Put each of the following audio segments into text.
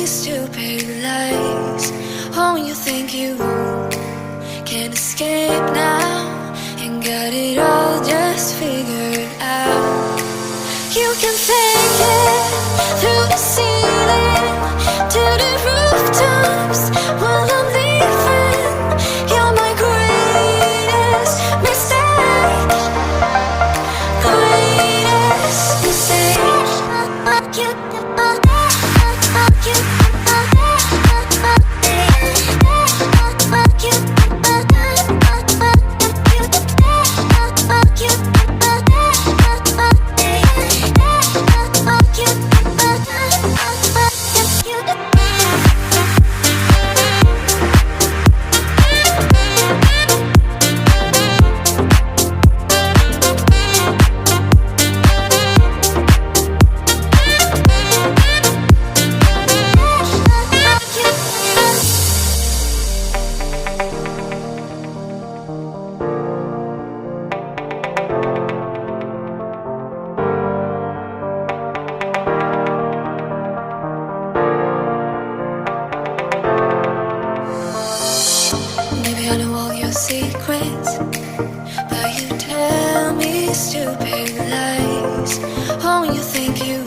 stupid lies. Oh, you think you can escape now and got it all just figured out. You can fake it through the ceiling to the rooftops while I'm leaving. You're my greatest mistake, greatest mistake. Maybe I know all your secrets, but you tell me stupid lies. Oh, you think you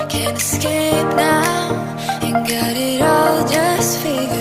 can escape now and got it all just figured